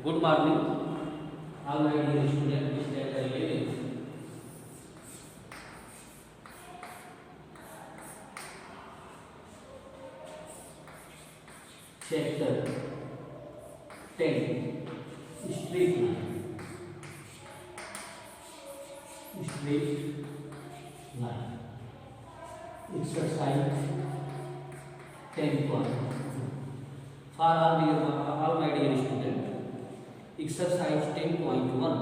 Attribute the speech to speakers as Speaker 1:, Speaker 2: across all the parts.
Speaker 1: Good morning, all my dear students. This day I live chapter 10, straight line. Straight line. Exercise 10.1. For all my dear students. Exercise 10.1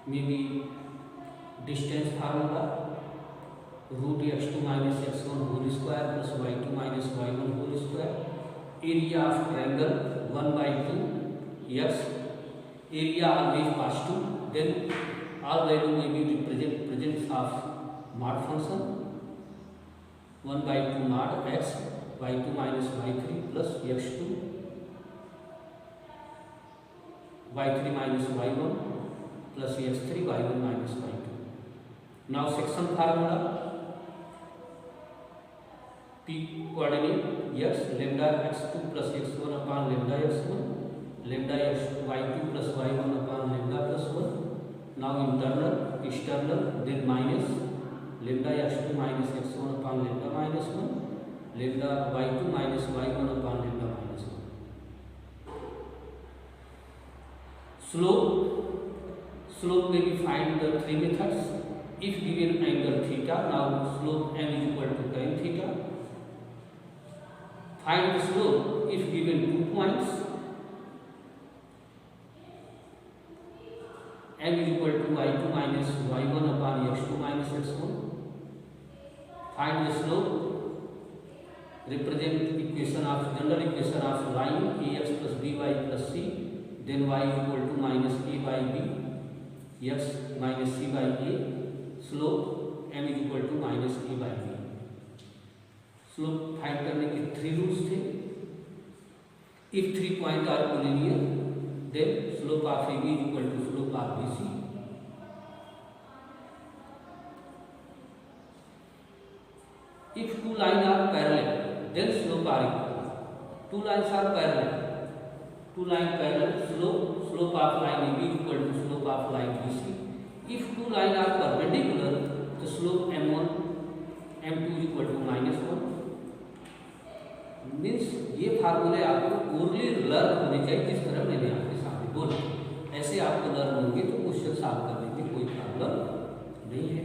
Speaker 1: may be distance formula root x2 minus x1 whole square plus y2 minus y1 whole square, area of triangle 1 by 2 x, area always positive, then all value may be presence of mod function 1 by 2 mod x, y2 minus y3 plus x2 y3 minus y1 plus x3 y1 minus y2. Now section formula p coordinate x lambda x2 plus x1 upon lambda x1, lambda y2 plus y1 upon lambda plus 1. Now internal, external, then minus lambda x2 minus x1 upon lambda minus 1, lambda y2 minus y1 upon lambda minus 1. Slope may be find the three methods. If given angle theta, now slope m is equal to tan theta. Find the slope if given 2 points, m is equal to y2 minus y1 upon x2 minus x1. Find the slope, represent equation of general equation of line ax plus by plus c. Then y is equal to minus a by b, x minus c by a, slope m is equal to minus a by b. Slope find करने के 3 rules थे. If 3 point are collinear then slope of A B is equal to slope of B C. If 2 lines are parallel, then slope are equal. 2 lines are parallel. 2 lines parallel, slope of line AB is equal to slope of line BC. If 2 lines are perpendicular, the slope M1, M2 is equal to minus 1. Means ये फार्मूले आपको orally learn होने चाहिए, जिस तरह मैंने आपके सामने बोला. ऐसे आपको लर्न होंगे तो क्वेश्चन सॉल्व करने में कोई प्रॉब्लम नहीं है.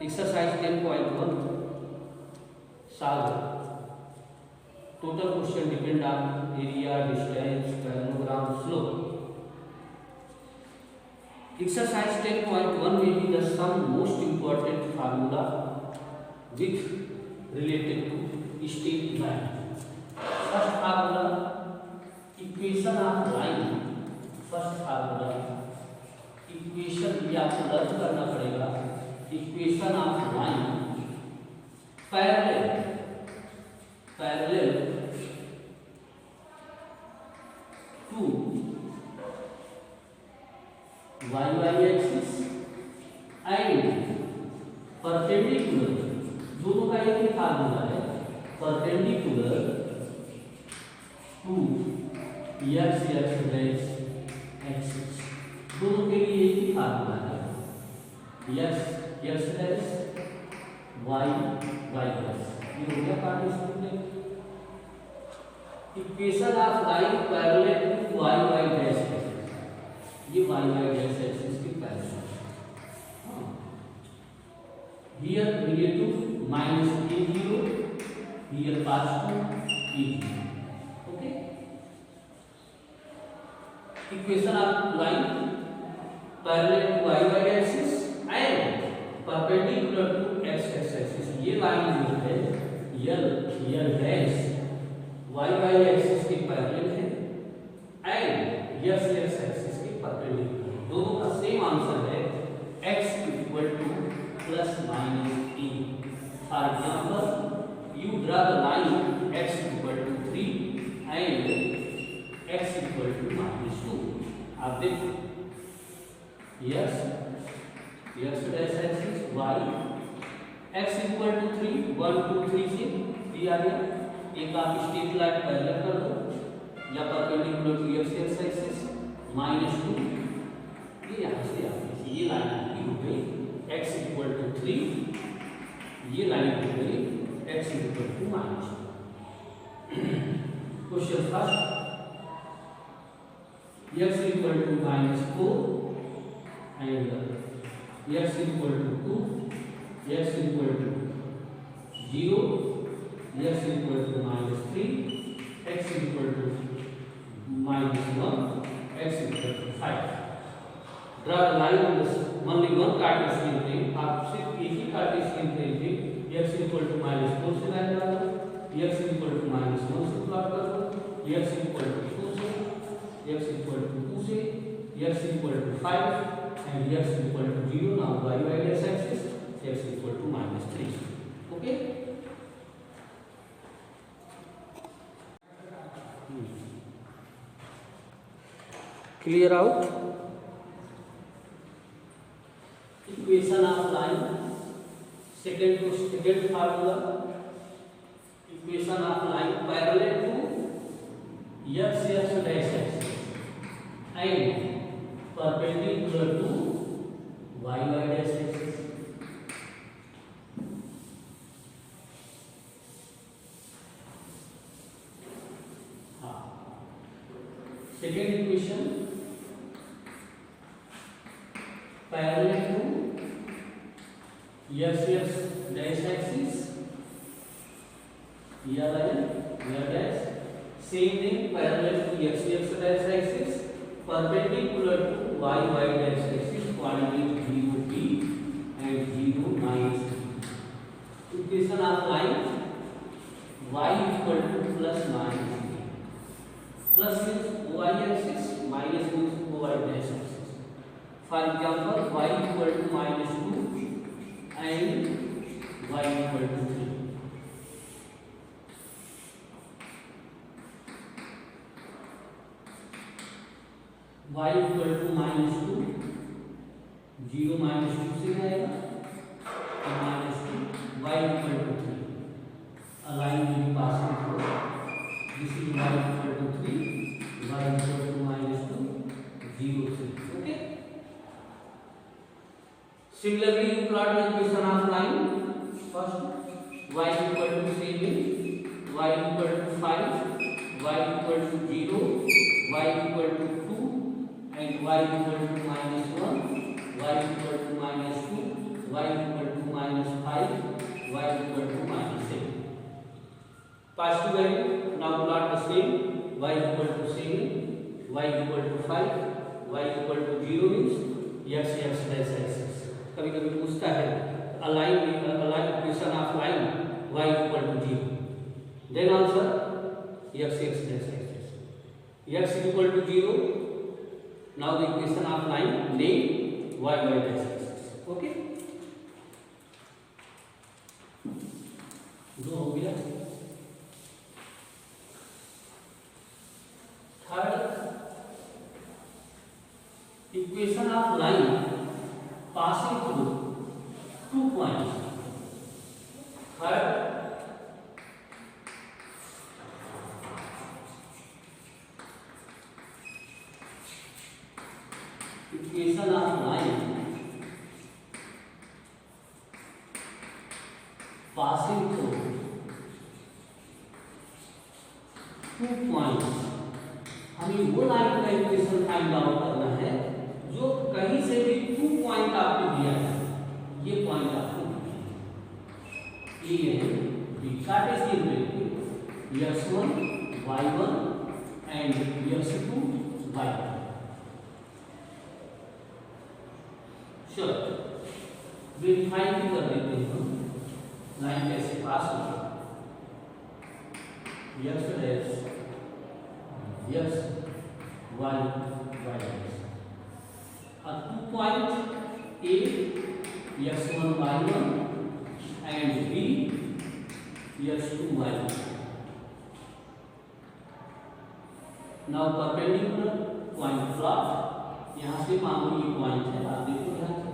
Speaker 1: Exercise 10.1 solve. Total question depend on area, distance, parallelogram, slope. Exercise 10.1 may be the some most important formula with related to straight line. First formula, equation of line. First formula, equation ये आपको learn करना पड़ेगा. Equation of line parallel to y axis and perpendicular. दोनों का एक ही formula है. perpendicular to x dash axis. दोनों के लिए एक ही फार्मूला है. x dash y dash. ये हो गया participate. Equation of line parallel to y dash axis. ये y डैश एक्सिस की पैरेलल है. Here relative minus a0, here positive a0. Okay. Equation of line parallel to y axis and perpendicular to x axis. ये line जो है here dash y axis के parallel है and x axis के perpendicular. दोनों का same answer है x equal to plus minus a. For example you draw the line x equal to 3 and x equal to minus 2. आप देखो x dash axis y x equal to 3, 1 2 3 से 3 आ गया. एक आप स्ट्रेट लाइन पैरेलल कर दो या परपेंडिकुलर टू x से -2, ये यहाँ से ये लाइन आपकी हो गई x इक्वल टू 3, ये लाइन हो गई x equal to -2। Question first, x equal to -4 and x equal to 2, x equal to 0, x equal to -3, x equal to -1, x equal to 5। Draw the line on this only one cartesian plane. आप सिर्फ एक ही cartesian plane पे x equal to -4 से line draw करो, x equal to -1 से plot करो, x equal to 2 से, x इक्वल टू 2 से, x equal to 5 and x equal to 0. Now y dash axis, x equal to -3. Okay. Clear out? Equation of line. Second formula. Equation of line parallel to x dash axis and perpendicular to y dash axis. Second equation, parallel to x dash axis, here line, here dash, same thing, parallel to x dash axis, perpendicular to y dash axis, coordinate 0 b and 0 -3. Equation of line y equal to plus -3. Plus means y axis, minus means y dash axis. For example, y equal to -2 and y equal to 3. y equal to -2, 0 -2 से आएगा -2, y equal to 3. A line will be passing through. This is y equal to 3, y equal to -2, 0, 3. Okay. Similarly, you plot the equation of line. First, y equal to 7, y equal to 5, y equal to 0, y equal to 2. And y equal to -1, y equal to -2, y equal to -5, y equal to -7. Positive value. Now plot the same. Y equal to 7, y equal to 5, y equal to 0 means x dash axis. कभी कभी पूछता है align equation of line y equal to 0. Then answer x dash axis. X equal to 0. Now the equation of line name y dash axis. Okay. दो हो गया. Third, equation of line passing through 2 points. Third, equation of line passing through 2 points. हमें वो line का equation find out करना है जो कहीं से भी 2 पॉइंट आपको दिया है. ये पॉइंट आपको दिया है Cartesian plane x1 y1 and x2 y2. चलो वेरीफाई भी कर देते हैं हम लाइन कैसे पास होगी. x dash x y y dash और 2 point a x1 y1 and b x2 y2. Now perpendicular point plot. यहाँ से मानो ये पॉइंट है, आप देखो ध्यान से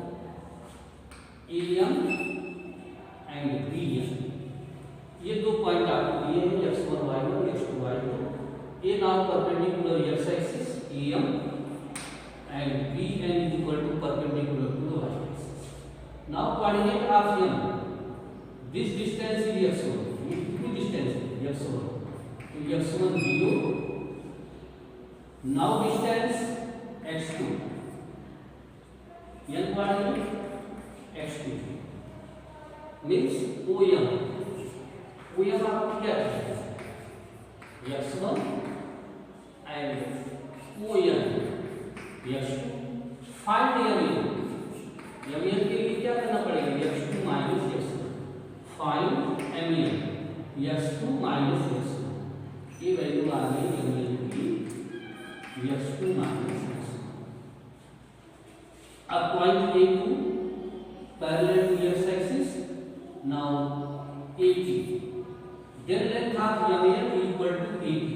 Speaker 1: AM एंड BM. ये 2 पॉइंट आपको दिए हैं x1 y1 x2 y2. ये now perpendicular x axis AM and BN is equal to perpendicular to the y-axis. Now coordinate of M. This distance is x1. Which distance is x1? x1 0. Now distance x2. N coordinate x2 means OM. OM आपको क्या चाहिए? x1 and OM x2. Find MN. MN के लिए क्या करना पड़ेगा? x2 minus x1. Find MN x2 minus x1. ये value आ गई MN की x2 minus x1. अब point A2 parallel to x-axis. Now AP. Then length of MN equal to AP.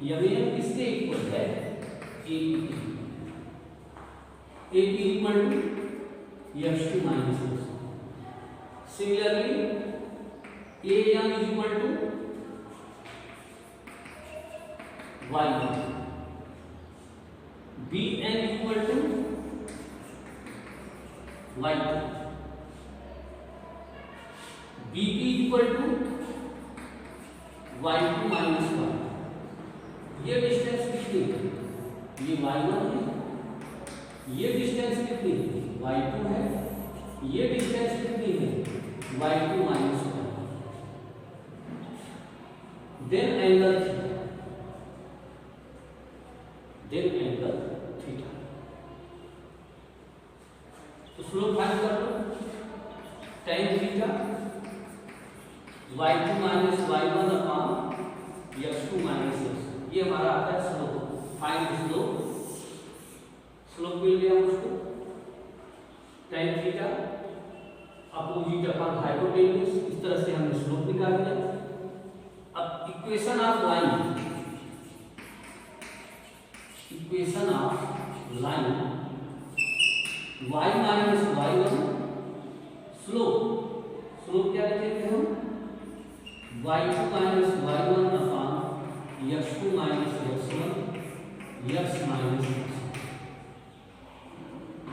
Speaker 1: MN किसके इक्वल है? AP. AP equal to x2 minus x1. Similarly, AM is equal to y1. BN is equal to y2. BP is equal to y2 minus 1. ये distance कितनी है? ये y1 है. ये distance कितनी है? y2 है. ये डिस्टेंस कितनी है? y2 minus 1. Then angle theta. तो स्लोप फाइंड कर लो. tan theta y2 minus y1 upon x2 minus x. ये हमारा आता है स्लोप. Find slope. स्लोप मिल गया उसको. tan theta opposite upon hypotenuse. इस तरह से हमने स्लोप निकाल लिया. अब equation of line y minus y1 slope क्या लिखेंगे हम? y2 minus y1 upon x2 minus x1 x minus x.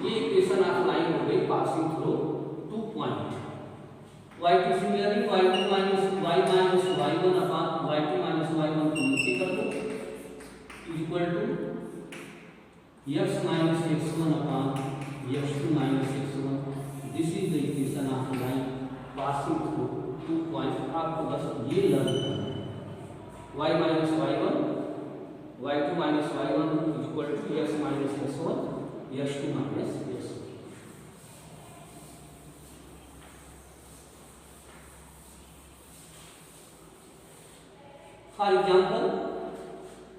Speaker 1: ये इक्वेशन ऑफ लाइन हो गई passing through 2 point. y2 similarly y2 minus y minus y1 upon y2 minus y1 को नीचे कर दो equal to x minus x1 upon x2 minus x1. This is the equation of line passing through 2 points. आपको बस ये learn करना है. y minus y1, y2 minus y1 is equal to x minus x1, x2 minus x1. For example,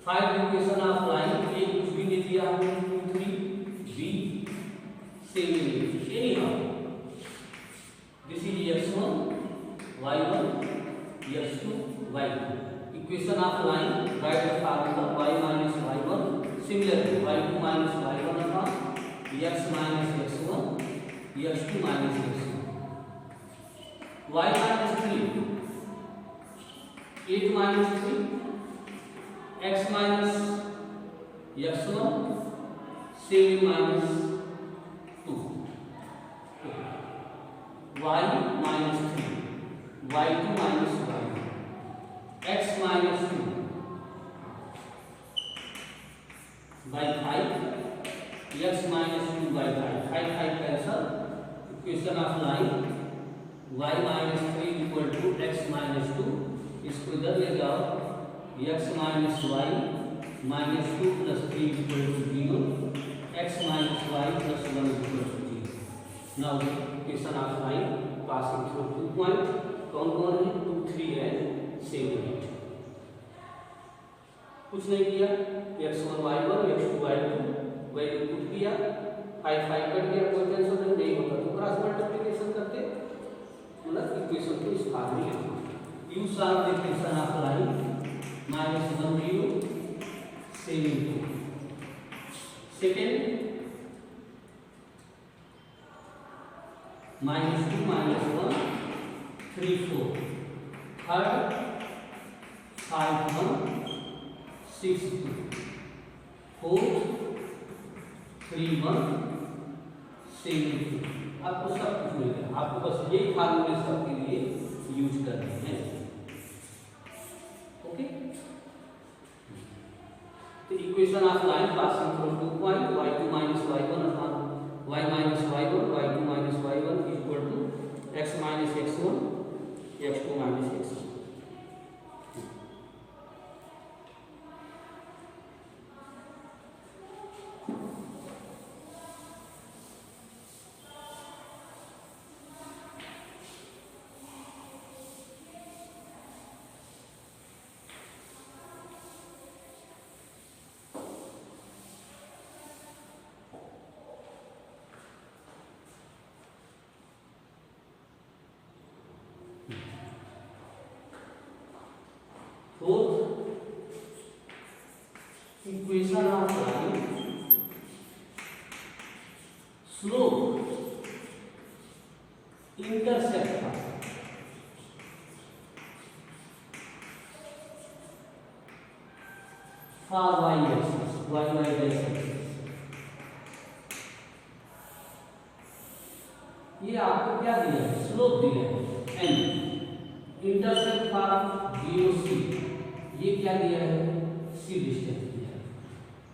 Speaker 1: find the equation of line. A कुछ भी नहीं दिया हमने. 2 3 b same anyhow. This is x1 y1 x2 y2. Equation of line. Write the formula y minus y1. Similarly, y2 minus y1 upon x minus x1 x2 minus x1. y minus 3 8 minus 3 x minus x1 7 minus 2. y minus 3 y2 minus y1 x minus 2 by 5 x minus 2 by 5 cancel. Equation of line y minus 3 equal to x minus 2. इसको इधर ले जाओ. x minus y minus 2 plus 3 equal to 0. x minus y plus 1 equal to 0. Now equation of line passing through 2 point. कौन कौन है? 2 3 and 7 8. कुछ नहीं किया. x1 y1 x2 y2 value put किया. 5 5 कट गया. कोई टेंशन नहीं होता. तो क्रॉस मल्टीप्लिकेशन करके मतलब इक्वेशन को इस फॉर्म में लिखो. You solve the equation of line minus 1 0 7 2. Second minus 2 minus 1 3 4. Third 5 1 6 2. Fourth 3172। आपको सब कुछ मिल गया, आपको बस यही फार्मूले सबके लिए यूज करने हैं। ओके, तो equation of line passing through 2 point y2 minus y1 upon y minus y1 y2 minus y1 is equal to x minus x1 x2 minus x1। Fourth, equation of line slope intercept for y axis ये आपको क्या दिया है, slope दिया है n, intercept for 0 c, ये क्या दिया है, c डिस्टेंस दिया है।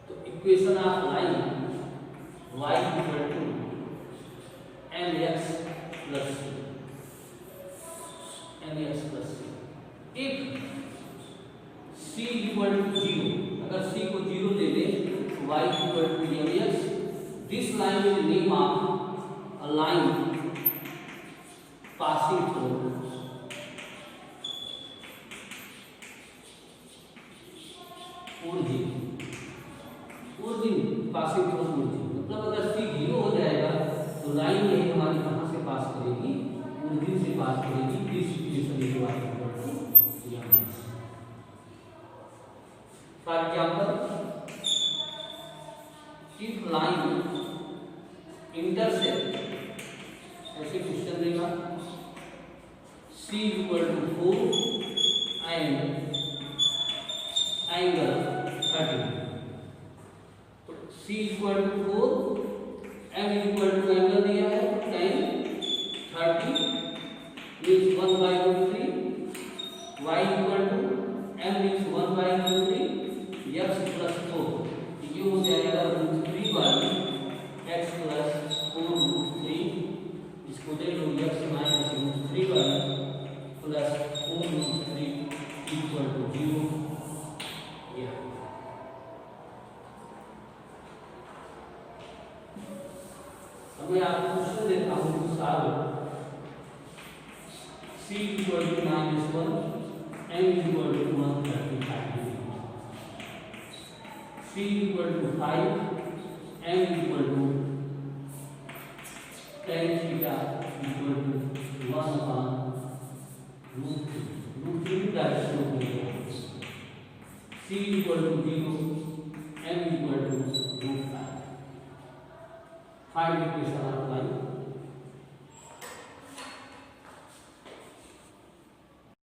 Speaker 1: तो equation of line y equal to mx plus c if c equal to 0, अगर c को 0 ले ले तो y equal to mx, this line is name of a line passing through origin passing through origin, मतलब अगर c 0 हो जाएगा तो लाइन ये हमारी कहां से पास करेगी, ओरिजिन से पास करेगी। This equation is y equal to mx। For example, if line intercept, ऐसे क्वेश्चन देगा c equal to 4 and angle 30, तो c equal to 4, m equal to angle दिया है tan 30 means 1/3, y equal to m means 1/3, x plus 4, ये हो जाएगा √3 by x plus 4√3, इसको दे लो x minus √3 y plus 4√3 equal to 0। अब मैं आपको क्वेश्चन देता हूँ तो solve. c equal to -1, m equal to 135, c equal to 5, m equal to tan theta equal to 1/√3 direction में है। c equal to 0, m equal to √5। Find equation of line